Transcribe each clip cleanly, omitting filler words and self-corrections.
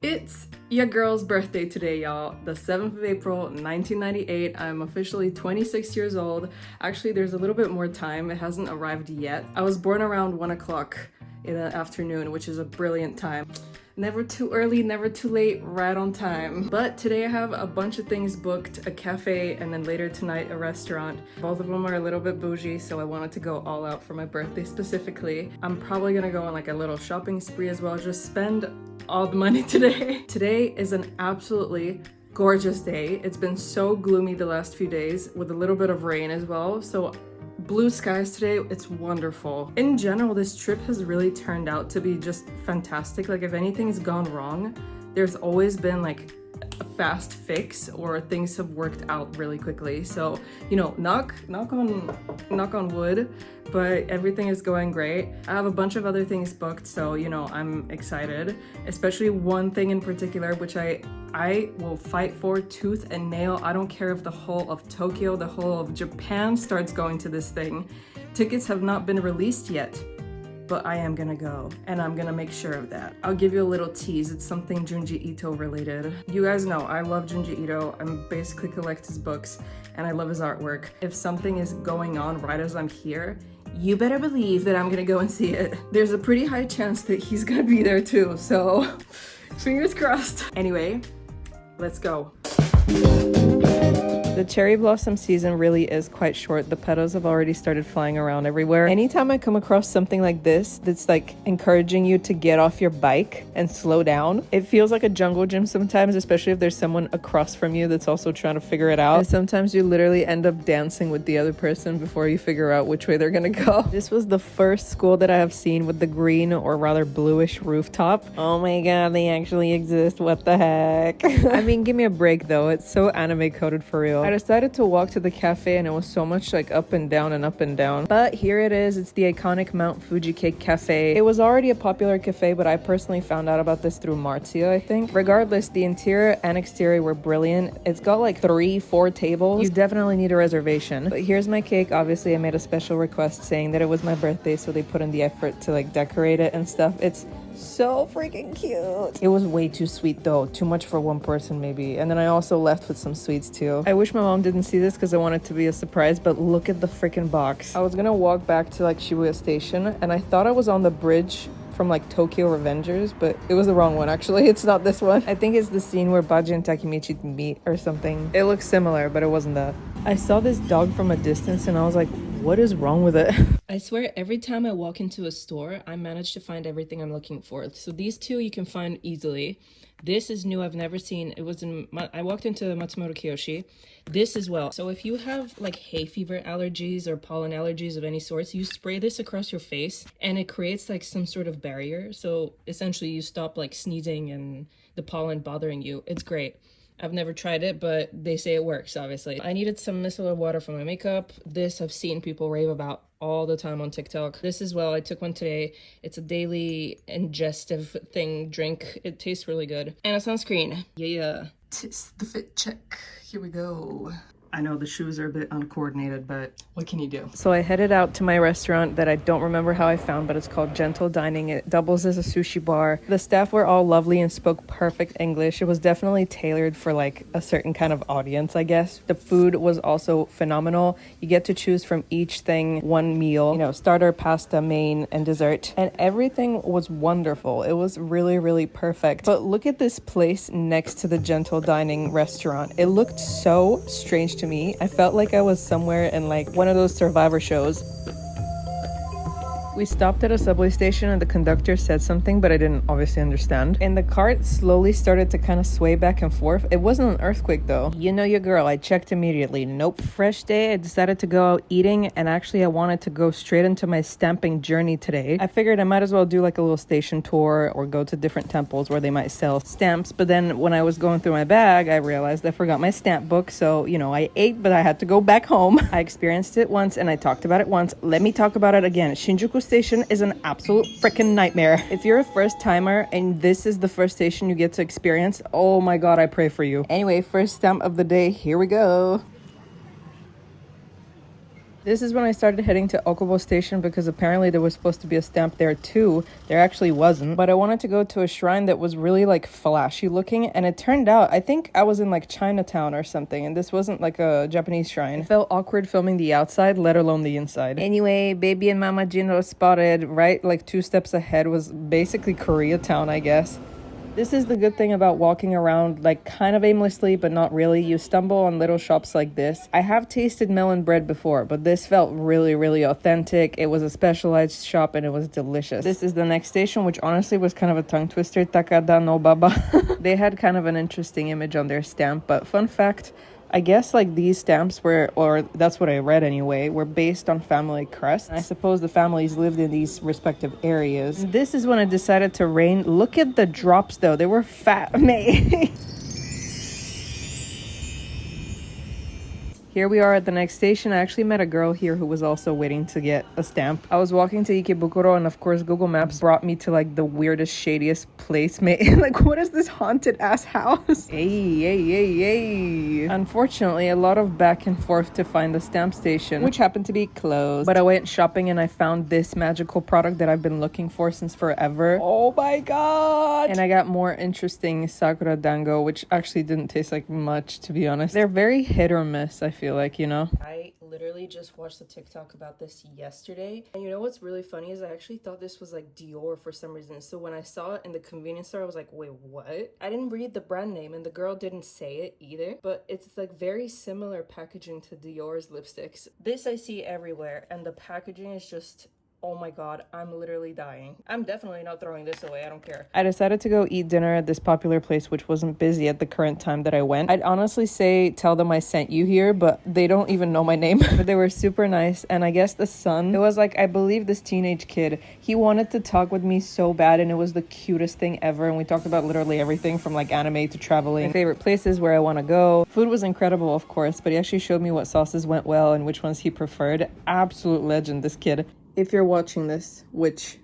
It's your girl's birthday today, y'all. The 7th of April, 1998. I'm officially 26 years old. Actually, there's a little bit more time. It hasn't arrived yet. I was born around 1 o'clock in the afternoon, which is a brilliant time. Never too early, never too late, right on time. But today I have a bunch of things booked, a cafe, and then later tonight a restaurant. Both of them are a little bit bougie, so I wanted to go all out for my birthday specifically. I'm probably gonna go on like a little shopping spree as well, just spend all the money today. Today is an absolutely gorgeous day. It's been so gloomy the last few days with a little bit of rain as well, so blue skies today. It's wonderful. In general, this trip has really turned out to be just fantastic. Like if anything's gone wrong, there's always been like a fast fix or things have worked out really quickly. So, you know, knock on wood, but everything is going great. I have a bunch of other things booked, so you know, I'm excited. Especially one thing in particular, which I will fight for tooth and nail. I don't care if the whole of Tokyo, the whole of Japan starts going to this thing. Tickets have not been released yet, but I am gonna go, and I'm gonna make sure of that. I'll give you a little tease. It's something Junji Ito related. You guys know I love Junji Ito. I'm basically collect his books, and I love his artwork. If something is going on right as I'm here, you better believe that I'm gonna go and see it. There's a pretty high chance that he's gonna be there too, so fingers crossed. Anyway, let's go. The cherry blossom season really is quite short. The petals have already started flying around everywhere. Anytime I come across something like this that's like encouraging you to get off your bike and slow down, it feels like a jungle gym sometimes, especially if there's someone across from you that's also trying to figure it out. And sometimes you literally end up dancing with the other person before you figure out which way they're gonna go. This was the first school that I have seen with the green or rather bluish rooftop. Oh my god, they actually exist. What the heck? I mean, give me a break though. It's so anime coded for real. I decided to walk to the cafe and it was so much like up and down and up and down. But here it is. It's the iconic Mount Fuji Cake Cafe. It was already a popular cafe, but I personally found out about this through Marzia, I think. Regardless, the interior and exterior were brilliant. It's got like 3-4 tables. You definitely need a reservation. But here's my cake. Obviously, I made a special request saying that it was my birthday, so they put in the effort to like decorate it and stuff. It's so freaking cute. It was way too sweet though. Too much for one person maybe. And then I also left with some sweets too. I wish my mom didn't see this because I want it to be a surprise, but look at the freaking box. I was gonna walk back to like Shibuya Station and I thought I was on the bridge from like Tokyo Revengers, but it was the wrong one actually. It's not this one. I think it's the scene where Baji and Takemichi meet or something. It looks similar, but it wasn't that. I saw this dog from a distance and I was like, what is wrong with it? I swear every time I walk into a store, I manage to find everything I'm looking for. So these two you can find easily. This is new, I've never seen. It was I walked into Matsumoto Kiyoshi. This as well. So if you have like hay fever allergies or pollen allergies of any sorts, you spray this across your face and it creates like some sort of barrier. So essentially you stop like sneezing and the pollen bothering you. It's great. I've never tried it, but they say it works, obviously. I needed some micellar water for my makeup. This I've seen people rave about all the time on TikTok. This as well, I took one today. It's a daily ingestive drink. It tastes really good. And a sunscreen. Yeah. Tis the fit check. Here we go. I know the shoes are a bit uncoordinated, but what can you do? So I headed out to my restaurant that I don't remember how I found, but it's called Gentle Dining. It doubles as a sushi bar. The staff were all lovely and spoke perfect English. It was definitely tailored for like a certain kind of audience, I guess. The food was also phenomenal. You get to choose from each thing one meal, you know, starter, pasta, main, and dessert. And everything was wonderful. It was really, really perfect. But look at this place next to the Gentle Dining restaurant. It looked so strange to me. I felt like I was somewhere in like one of those Survivor shows. We stopped at a subway station and the conductor said something, but I didn't obviously understand. And the cart slowly started to kind of sway back and forth. It wasn't an earthquake though. You know your girl, I checked immediately. Nope. Fresh day, I decided to go out eating, and actually I wanted to go straight into my stamping journey today. I figured I might as well do like a little station tour or go to different temples where they might sell stamps. But then when I was going through my bag, I realized I forgot my stamp book. So, you know, I ate, but I had to go back home. I experienced it once and I talked about it once. Let me talk about it again. Shinjuku Station is an absolute freaking nightmare. If you're a first timer and this is the first station you get to experience, oh my god, I pray for you. Anyway, first stamp of the day, here we go. This is when I started heading to Okubo Station because apparently there was supposed to be a stamp there too. There actually wasn't, but I wanted to go to a shrine that was really like flashy looking, and it turned out I think I was in like Chinatown or something, and this wasn't like a Japanese shrine. It felt awkward filming the outside, let alone the inside. Anyway, baby and Mama Jino spotted right like 2 steps ahead was basically Koreatown, I guess. This is the good thing about walking around like kind of aimlessly, but not really. You stumble on little shops like this. I have tasted melon bread before, but this felt really, really authentic. It was a specialized shop and it was delicious. This is the next station, which honestly was kind of a tongue twister. Takada no Baba. They had kind of an interesting image on their stamp, but fun fact, I guess like these stamps were, or that's what I read anyway, were based on family crests. I suppose the families lived in these respective areas. This is when it decided to rain. Look at the drops though. They were fat. Here we are at the next station. I actually met a girl here who was also waiting to get a stamp. I was walking to Ikebukuro and of course Google Maps brought me to like the weirdest, shadiest place. Like, what is this haunted ass house? Hey. Unfortunately, a lot of back and forth to find the stamp station, which happened to be closed. But I went shopping and I found this magical product that I've been looking for since forever. Oh my god! And I got more interesting sakura dango, which actually didn't taste like much, to be honest. They're very hit or miss, I feel like, you know. I literally just watched a TikTok about this yesterday, and you know what's really funny is I actually thought this was like Dior for some reason. So when I saw it in the convenience store, I was like, wait, what? I didn't read the brand name and the girl didn't say it either, but it's like very similar packaging to Dior's lipsticks. This I see everywhere, and the packaging is just, oh my god, I'm literally dying. I'm definitely not throwing this away, I don't care. I decided to go eat dinner at this popular place, which wasn't busy at the current time that I went. I'd honestly say tell them I sent you here, but they don't even know my name. But they were super nice, and I guess the son, it was like, I believe this teenage kid, he wanted to talk with me so bad, and it was the cutest thing ever, and we talked about literally everything from like anime to traveling, my favorite places where I want to go. Food was incredible, of course, but he actually showed me what sauces went well and which ones he preferred. Absolute legend, this kid. If you're watching this, which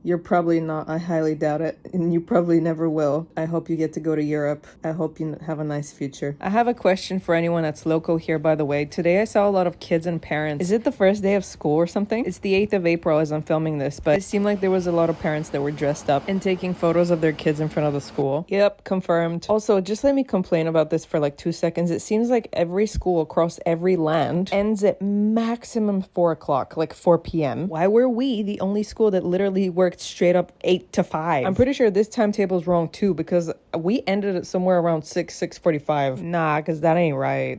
you're probably not, I highly doubt it, and you probably never will, I hope you get to go to Europe. I hope you have a nice future. I have a question for anyone that's local here, by the way. Today I saw a lot of kids and parents. Is it the first day of school or something? It's the 8th of April as I'm filming this, but it seemed like there was a lot of parents that were dressed up and taking photos of their kids in front of the school. Yep, confirmed. Also, just let me complain about this for like 2 seconds. It seems like every school across every land ends at maximum 4 o'clock, like 4 p.m. Why were we the only school that literally worked straight up 8 to 5? I'm pretty sure this timetable is wrong too, because we ended it somewhere around 6:45. Nah, because that ain't right.